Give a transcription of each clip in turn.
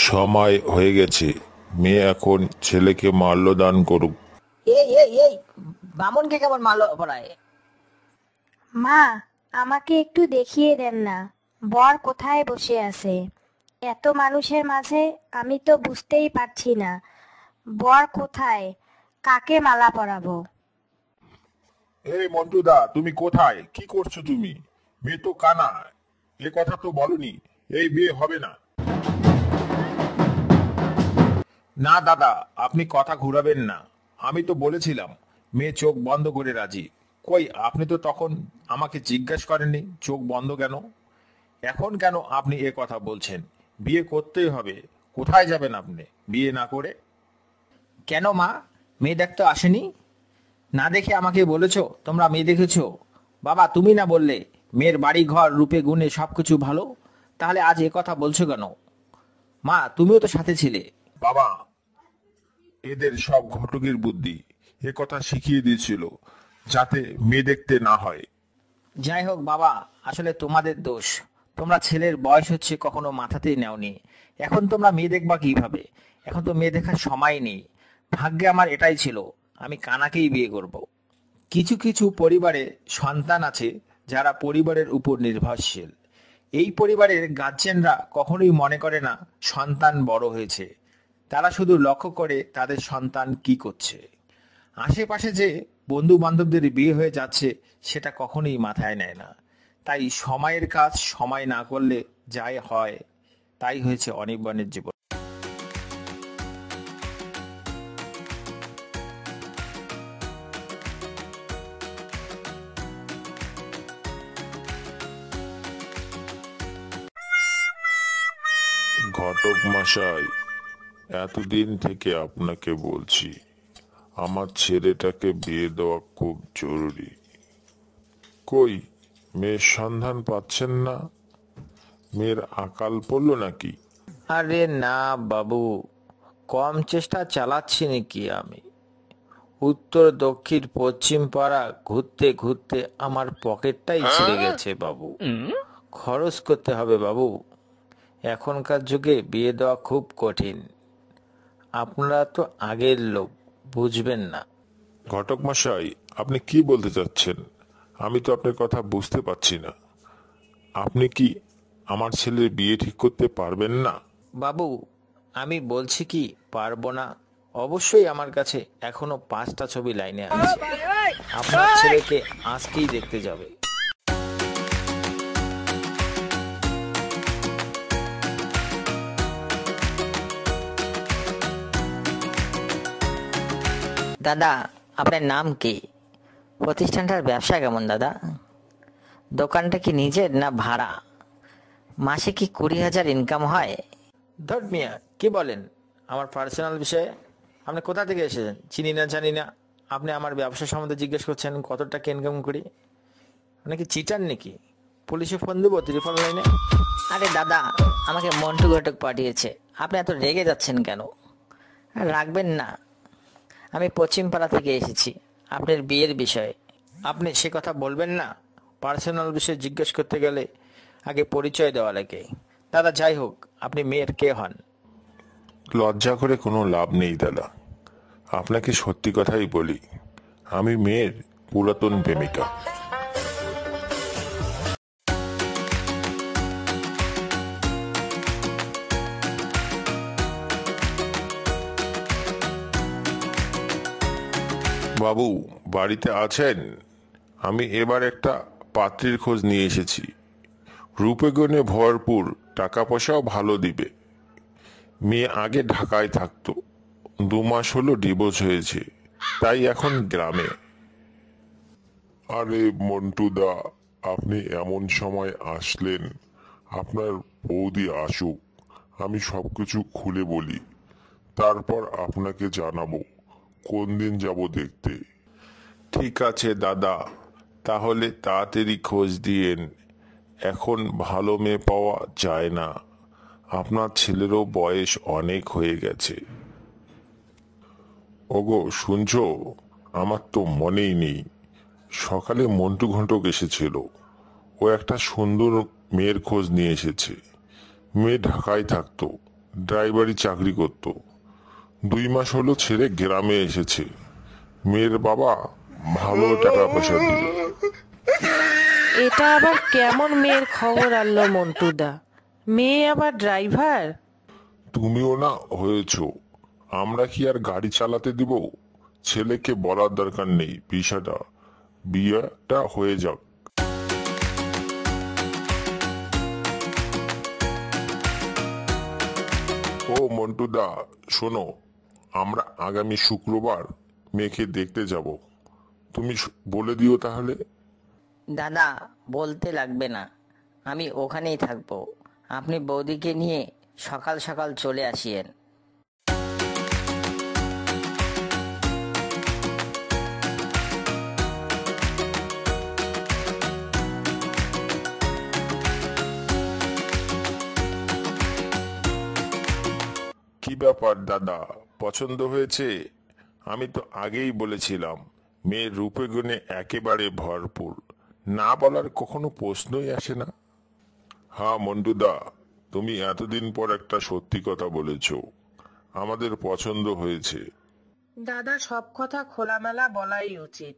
সময় হয়ে গেছে। মেয়ে এখন ছেলেকে মাল্যদান করুক। এই এই এই বামুনকে কেমন মারলো পড়ায়? মা, আমাকে একটু দেখিয়ে দেন না, বর কোথায় বসে আছে। এত মানুষের মাঝে আমি তো বুঝতেই পারছি না বর কোথায়, কাকে মালা পরাবো। এই মন্টুদা, তুমি কোথায়? কি করছো তুমি? মেয়ে তো কানা, এ কথা তো বলনি। এই বিয়ে হবে না। না দাদা, আপনি কথা ঘুরাবেন না। আমি তো বলেছিলাম মেয়ে চোখ বন্ধ করে রাজি। কই, আপনি তো তখন আমাকে জিজ্ঞাসা করেননি চোখ বন্ধ কেন। এখন কেন আপনি এ কথা বলছেন? বিয়ে করতেই হবে। কোথায় যাবেন আপনি বিয়ে না করে? কেন মা, মেয়ে দেখতে আসেনি? না দেখে আমাকে বলেছো তোমরা মেয়ে দেখেছো? বাবা, তুমি না বললে মেয়ের বাড়ি ঘর রূপে গুণে সবকিছু ভালো? তাহলে আজ এ কথা বলছো কেন? মা, তুমিও তো সাথে ছিলে। বাবা, এদের সব ঘটকের বুদ্ধি। এ কথা শিখিয়ে দিয়েছিল যাতে মেয়ে দেখতে না হয়। যাই হোক বাবা, আসলে তোমাদের দোষ। তোমরা ছেলের বয়স হচ্ছে কখনো মাথাতেই নেওনি। এখন তোমরা মেয়ে দেখবা কিভাবে? এখন তো মেয়ে দেখার সময় নেই। ভাগ্যে আমার এটাই ছিল, আমি কানাকেই বিয়ে করব। কিছু কিছু পরিবারে সন্তান আছে যারা পরিবারের উপর নির্ভরশীল। এই পরিবারের গার্জেনরা কখনোই মনে করে না সন্তান বড় হয়েছে। তারা শুধু লক্ষ্য করে তাদের সন্তান কি করছে। আশেপাশে যে বন্ধু বান্ধবদের বিয়ে হয়ে যাচ্ছে সেটা কখনোই মাথায় নেয় না। তাই সময়ের কাজ সময় না করলে যাই হয় তাই হয়েছে অনির্বাণের জীবন। ঘটক মশাই, এতদিন থেকে আপনাকে বলছি আমার ছেলেটাকে বিয়ে দেওয়া খুব জরুরি। কই, মেয়ের সন্ধান পাচ্ছেন না? মেয়ের আকাল পড়লো নাকি? আরে না বাবু, কম চেষ্টা চালাচ্ছি নাকি আমি? উত্তর দক্ষিণ পশ্চিম পাড়া ঘুরতে ঘুরতে আমার পকেটটাই ছিঁড়ে গেছে বাবু। খরচ করতে হবে বাবু। এখনকার যুগে বিয়ে দেওয়া খুব কঠিন। আপনারা তো আগের লোক, বুঝবেন না। ঘটক মশাই, আপনি কি বলতে চাচ্ছেন? আমি তো আপনার কথা বুঝতে পারছি না। আপনি কি আমার ছেলের বিয়ে ঠিক করতে পারবেন না? বাবু, আমি বলছি কি পারবো না? অবশ্যই আমার কাছে এখনো 5টা ছবি লাইনে আছে। আপনার ছেলেকে আজকেই দেখতে যাবে। দাদা, আপনার নাম কি? প্রতিষ্ঠানটার ব্যবসা কেমন দাদা? দোকানটা কি নিজের না ভাড়া? মাসে কি 20,000 ইনকাম হয়? ধট মিয়া, কি বলেন? আমার পার্সোনাল বিষয়ে আপনি কোথা থেকে এসেছেন চিনি না জানি না। আপনি আমার ব্যবসা সম্বন্ধে জিজ্ঞেস করছেন কত টাকা ইনকাম করি? আপনি কি চিটার নাকি? পুলিশে ফোন দেবো ত্রিফল লাইনে? আরে দাদা, আমাকে মন্টু ঘটক পাঠিয়েছে। আপনি এত রেগে যাচ্ছেন কেন? আর রাখবেন না, আমি পশ্চিমপাড়া থেকে এসেছি আপনার বিয়ের বিষয়ে। আপনি সে কথা বলবেন না। পার্সোনাল বিষয়ে জিজ্ঞেস করতে গেলে আগে পরিচয় দেওয়া লাগে। দাদা, যাই হোক, আপনি মেয়ের কে হন? লজ্জা করে কোনো লাভ নেই দাদা। আপনাকে সত্যি কথাই বলি, আমি মেয়ের পুরাতন প্রেমিকা। বাবু, বাড়িতে আছেন? আমি এবার একটা পাত্রীর খোঁজ নিয়ে এসেছি। রূপে গুণে ভরপুর, টাকা পয়সাও ভালো দিবে। মেয়ে আগে ঢাকায় থাকতো, 2 মাস হলো ডিভোর্স হয়েছে, তাই এখন গ্রামে। আরে মন্টুদা, আপনি এমন সময় আসলেন। আপনার বৌদি আসুক, আমি সবকিছু খুলে বলি, তারপর আপনাকে জানাবো কোন দিন যাব দেখতে। ঠিক আছে দাদা, তাহলে তাড়াতাড়ি খোঁজ দিয়েন। এখন ভালো মেয়ে পাওয়া যায় না। আপনার ছেলেরও বয়স অনেক হয়ে গেছে। ওগো শুনছো? আমার তো মনেই নেই। সকালে মন্টু ঘটক এসেছিল। ও একটা সুন্দর মেয়ের খোঁজ নিয়ে এসেছে। মেয়ে ঢাকায় থাকতো, ড্রাইভারি চাকরি করত। 2 মাস হলো ছেড়ে গ্রামে এসেছে। মেয়ের বাবা ভালো টাকা পয়সা দিবে। এটা আবার কেমন মেয়ের খবর আনলো মন্টুদা? মেয়ে আবার ড্রাইভার? তুমিও না হয়েছ, আমরা কি আর গাড়ি চালাতে দিব? ছেলেকে বলার দরকার নেই বিষয়টা, বিয়েটা হয়ে যাক। ও মন্টুদা, শোনো, আমরা আগামী শুক্রবার মেয়েকে দেখতে যাব। তুমি বলে দিও তাহলে। দাদা বলতে লাগবে না, আমি ওখানেই থাকবো। আপনি বৌদিকে নিয়ে সকাল সকাল চলে আসিয়েন। কি ব্যাপার দাদা, পছন্দ হয়েছে? আমি তো আগেই বলেছিলাম মেয়ের রূপে গুণে একেবারে ভরপুর, না বলার কখনো প্রশ্নই আসে না। হ্যাঁ মন্টুদা, তুমি এতদিন পর একটা সত্যি কথা বলেছ, আমাদের পছন্দ হয়েছে। দাদা, সব কথা খোলামেলা বলাই উচিত।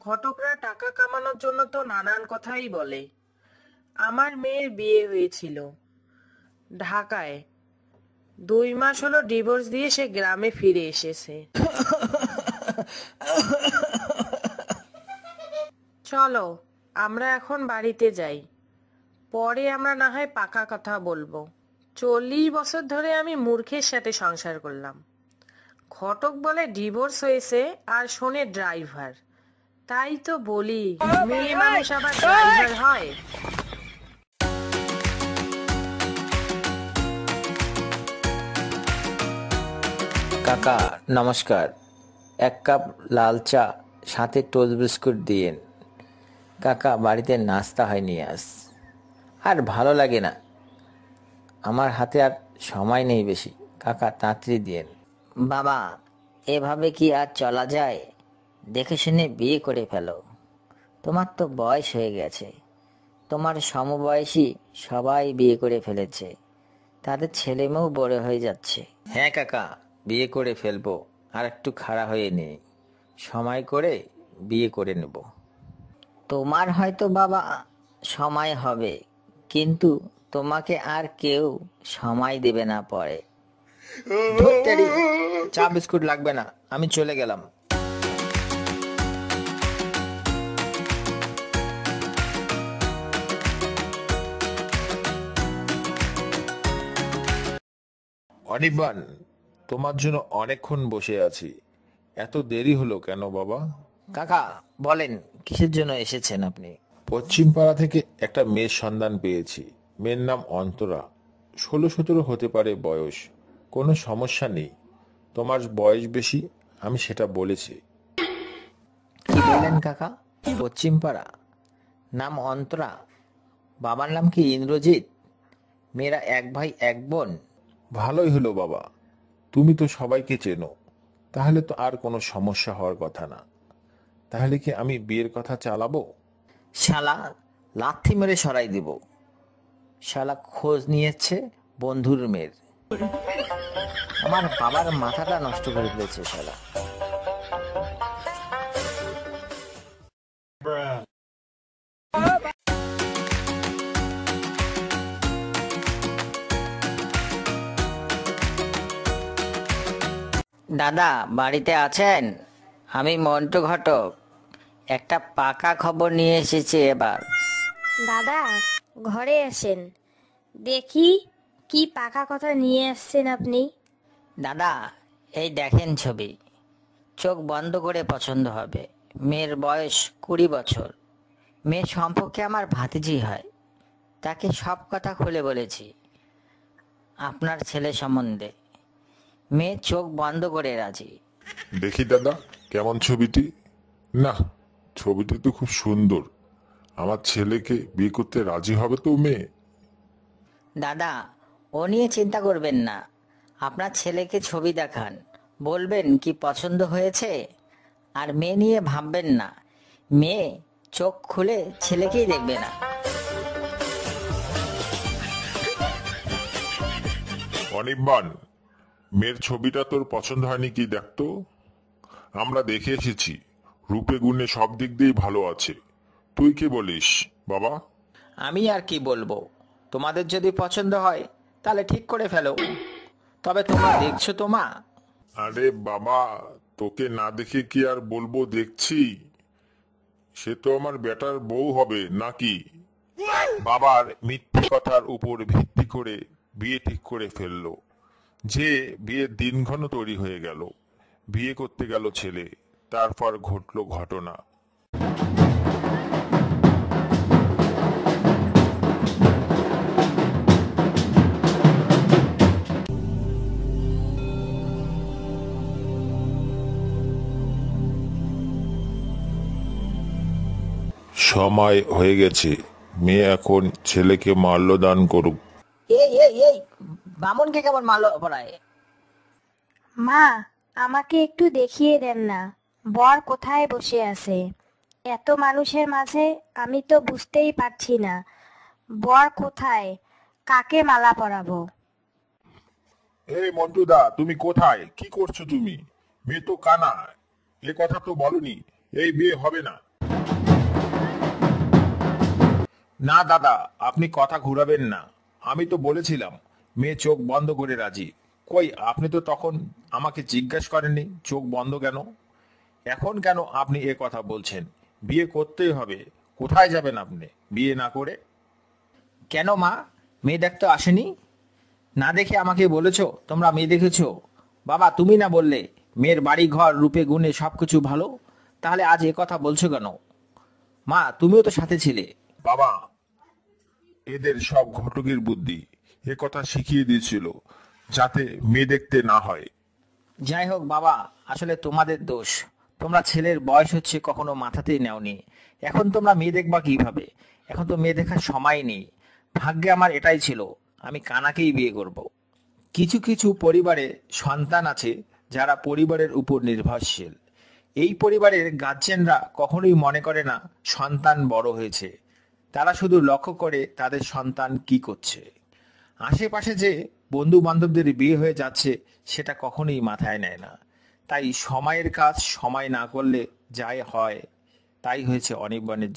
ঘটকরা টাকা কামানোর জন্য তো নানান কথাই বলে। আমার মেয়ের বিয়ে হয়েছিল ঢাকায়। 2 মাস হলো ডিভোর্স দিয়ে সে গ্রামে ফিরে এসেছে। চলো আমরা এখন বাড়িতে যাই, পরে আমরা না হয় পাকা কথা বলবো। 40 বছর ধরে আমি মূর্খের সাথে সংসার করলাম। ঘটক বলে ডিভোর্স হয়েছে আর শোনে ড্রাইভার। তাই তো বলি, মেয়ে মানুষ আবার ড্রাইভার হয়? কাকা নমস্কার, 1 কাপ লাল চা সাথে টোস্ট বিস্কুট দিয়েন। কাকা বাড়িতে নাস্তা হয়নি আজ, আর ভালো লাগে না, আমার হাতে আর সময় নেই বেশি। কাকা তাড়াতাড়ি দিয়েন। বাবা, এভাবে কি আর চলা যায়? দেখে শুনে বিয়ে করে ফেলো। তোমার তো বয়স হয়ে গেছে, তোমার সমবয়সী সবাই বিয়ে করে ফেলেছে, তাদের ছেলে মেয়েও বড় হয়ে যাচ্ছে। হ্যাঁ কাকা, বিয়ে করে ফেলবো, আর একটু খাড়া হয়ে নেই, সময় করে বিয়ে করে নেব। তোমার হয়তো বাবা সময় হবে, কিন্তু তোমাকে আর কেউ সময় দেবে না পরে। ধুত্তেরি, চা বিস্কুট লাগবে না, আমি চলে গেলাম। অনির্বাণ, তোমার জন্য অনেকক্ষণ বসে আছি, এত দেরি হলো কেন বাবা? কাকা বলেন, কিসের জন্য এসেছেন আপনি? পশ্চিম পাড়া থেকে একটা মেয়ের সন্ধান পেয়েছি। মেয়ের নাম অন্তরা, 16-17 হতে পারে বয়স, কোনো সমস্যা নেই। তোমার বয়স বেশি, আমি সেটা বলেছি। কি বললেন কাকা? পশ্চিম পাড়া, নাম অন্তরা, বাবার নাম কি ইন্দ্রজিৎ? মেয়েরা 1 ভাই 1 বোন? ভালোই হলো বাবা, তুমি তো সবাইকে চেনো, তাহলে তো আর কোনো সমস্যা হওয়ার কথা না। তাহলে কি আমি বিয়ের কথা চালাবো? শালা লাথি মেরে সরাই দিব। শালা খোঁজ নিয়েছে বন্ধুর মেয়ের, আমার বাবার মাথাটা নষ্ট করে দিয়েছে শালা। দাদা বাড়িতে আছেন? আমি মন্টু ঘটক, একটা পাকা খবর নিয়ে এসেছি এবার। দাদা, ঘরে আসেন, দেখি কি পাকা কথা নিয়ে আসছেন আপনি। দাদা এই দেখেন ছবি, চোখ বন্ধ করে পছন্দ হবে। মেয়ের বয়স 20 বছর। মেয়ের সম্পর্কে আমার ভাতিজি হয়, তাকে সব কথা খুলে বলেছি আপনার ছেলে সম্বন্ধে। মেয়ে চোখ বন্ধ করে রাজি। দেখি দাদা, কেমন ছবিটি? না, ছবিটি তো খুব সুন্দর। আমার ছেলেকে বিয়ে করতে রাজি হবে তো মেয়ে? দাদা ও নিয়ে চিন্তা করবেন না, আপনার ছেলেকে ছবি দেখান, বলবেন কি পছন্দ হয়েছে। আর মেয়ে নিয়ে ভাববেন না, মেয়ে চোখ খুলে ছেলেকেই দেখবে না। অনির্বাণ, মেয়ের ছবিটা তোর পছন্দ হয়নি কি দেখতো? আমরা দেখে এসেছি, রূপে গুণে সব দিক দিয়েই ভালো আছে। তুই কি বলিস বাবা? আমি আর কি বলবো, তোমাদের যদি পছন্দ হয় তাহলে ঠিক করে ফেলো। তবে তোমরা দেখছো তো মা? আরে বাবা, তোকে না দেখে কি আর বলবো দেখছি? সে তো আমার বেটার বউ হবে নাকি? বাবার মিথ্যে কথার উপর ভিত্তি করে বিয়ে ঠিক করে ফেললো। যে বিয়ের দিনক্ষণ তৈরি হয়ে গেল, বিয়ে করতে গেল ছেলে, তারপর ঘটলো ঘটনা। সময় হয়ে গেছে, মেয়ে এখন ছেলেকে মাল্যদান করুক। এই বামুনকে কেমন মালো পড়ায়? মা, আমাকে একটু দেখিয়ে দেন না, বর কোথায় বসে আছে? এত মানুষের মাঝে আমি তো বুঝতেই পারছি না, বর কোথায়, কাকে মালা পরাবো? এই মন্টুদা, তুমি কোথায়? কি করছো তুমি? মেয়ে তো কানা, এ কথা তো বলনি। এই বিয়ে হবে না। না দাদা, আপনি কথা ঘুরাবেন না। আমি তো বলেছিলাম মেয়ে চোখ বন্ধ করে রাজি। কই, আপনি তো তখন আমাকে জিজ্ঞাসা করেননি চোখ বন্ধ কেন? এখন কেন আপনি এ কথা বলছেন? বিয়ে করতেই হবে। কোথায় যাবেন আপনি বিয়ে না করে? কেন মা, মেয়ে দেখতে আসেনি? না দেখে আমাকে বলেছো তোমরা মেয়ে দেখেছো? বাবা, তুমি না বললে মেয়ের বাড়ি ঘর রূপে গুণে সবকিছু ভালো? তাহলে আজ এ কথা বলছো কেন? মা, তুমিও তো সাথে ছিলে। বাবা, এদের সব ঘটকের বুদ্ধি। এ কথা শিখিয়ে দিয়েছিল যাতে মেয়ে দেখতে না হয়। যাই হোক বাবা, আসলে তোমাদের দোষ। তোমরা ছেলের বয়স হচ্ছে কখনো মাথাতেই নেওনি। এখন তোমরা মেয়ে দেখবা কিভাবে? এখন তো মেয়ে দেখার সময় নেই। ভাগ্যে আমার এটাই ছিল, আমি কানাকেই বিয়ে করব। কিছু কিছু পরিবারে সন্তান আছে যারা পরিবারের উপর নির্ভরশীল। এই পরিবারের গার্জেনরা কখনোই মনে করে না সন্তান বড় হয়েছে। তারা শুধু লক্ষ্য করে তাদের সন্তান কি করছে। আশেপাশে যে বন্ধু বান্ধবদের বিয়ে হয়ে যাচ্ছে সেটা কখনোই মাথায় নেয় না। তাই সময়ের কাজ সময় না করলে যাই হয়, তাই হয়েছে অনির্বাণের জীবন।